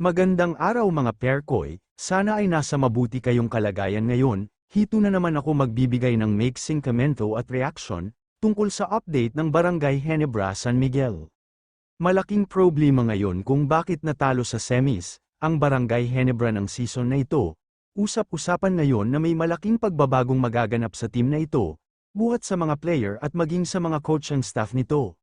Magandang araw mga Perkoy, sana ay nasa mabuti kayong kalagayan ngayon. Hito na naman ako magbibigay ng mixing komento at reaction tungkol sa update ng Barangay Ginebra San Miguel. Malaking problema ngayon kung bakit natalo sa semis ang Barangay Ginebra ng season na ito. Usap-usapan ngayon na may malaking pagbabagong magaganap sa team na ito, buhat sa mga player at maging sa mga coaching staff nito.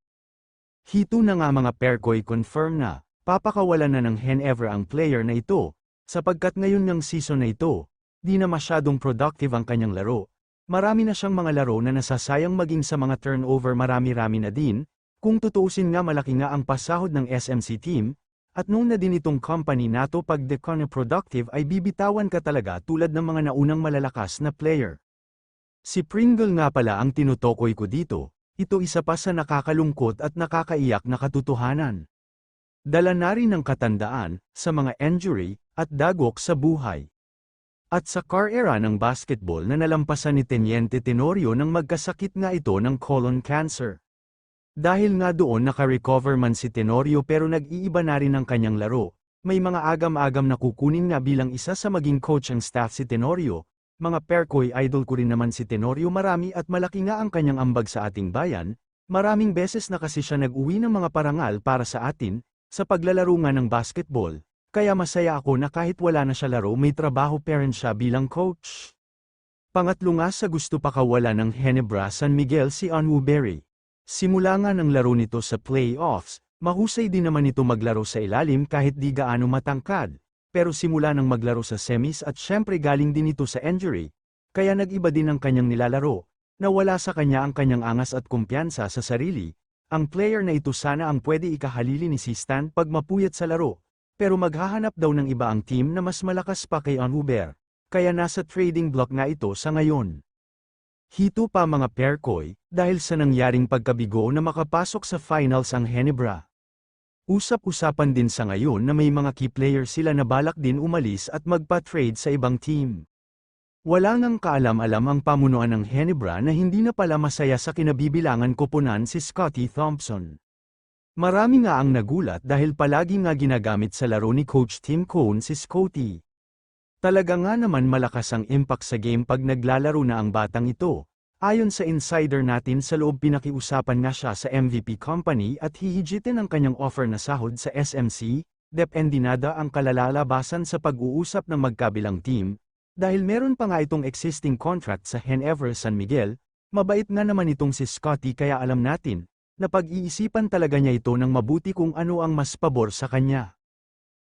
Hito na nga mga Perkoy, confirm na papakawalan na ng Ginebra ang player na ito, sapagkat ngayon ng season na ito, di na masyadong productive ang kanyang laro. Marami na siyang mga laro na nasasayang, maging sa mga turnover marami-rami na din. Kung tutuusin nga, malaki nga ang pasahod ng SMC team, at noon na din itong company nato pag di ka na productive ay bibitawan ka talaga tulad ng mga naunang malalakas na player. Si Pringle nga pala ang tinutukoy ko dito, ito isa pa sa nakakalungkot at nakakaiyak na katotohanan. Dala na rin ng katandaan, sa mga injury, at dagok sa buhay. At sa era ng basketball na nalampasan ni Teniente Tenorio nang magkasakit nga ito ng colon cancer. Dahil nga doon naka-recover man si Tenorio pero nag-iiba na rin ang kanyang laro, may mga agam-agam na kukunin nga bilang isa sa maging coach ang staff si Tenorio. Mga Perkoy, idol ko rin naman si Tenorio, marami at malaki nga ang kanyang ambag sa ating bayan, maraming beses na kasi siya nag-uwi ng mga parangal para sa atin, sa paglalaro nga ng basketball, kaya masaya ako na kahit wala na siya laro may trabaho pa rin siya bilang coach. Pangatlo nga sa gusto pakawala ng Ginebra San Miguel, si Onwuberry. Simula nga ng laro nito sa playoffs, mahusay din naman ito maglaro sa ilalim kahit di gaano matangkad, pero simula ng maglaro sa semis at syempre galing din ito sa injury, kaya nag-iba din ang kanyang nilalaro, nawala sa kanya ang kanyang angas at kumpiyansa sa sarili. Ang player na ito sana ang pwede ikahalili ni si Stan pag mapuyat sa laro, pero maghahanap daw ng iba ang team na mas malakas pa kay Onwuberry, kaya nasa trading block nga ito sa ngayon. Hito pa mga Perkoy, dahil sa nangyaring pagkabigo na makapasok sa finals ang Ginebra. Usap-usapan din sa ngayon na may mga key players sila na balak din umalis at magpa-trade sa ibang team. Wala ngang kaalam-alam ang pamunuan ng Ginebra na hindi na pala masaya sa kinabibilangan koponan si Scotty Thompson. Marami nga ang nagulat dahil palagi nga ginagamit sa laro ni Coach Tim Cone si Scotty. Talaga nga naman malakas ang impact sa game pag naglalaro na ang batang ito. Ayon sa insider natin sa loob, pinakiusapan nga siya sa MVP company at hihigitin ang kanyang offer na sahod sa SMC, dependinada ang kalalabasan sa pag-uusap ng magkabilang team. Dahil meron pa nga itong existing contract sa Ginebra San Miguel, mabait nga naman itong si Scotty, kaya alam natin, na pag-iisipan talaga niya ito ng mabuti kung ano ang mas pabor sa kanya.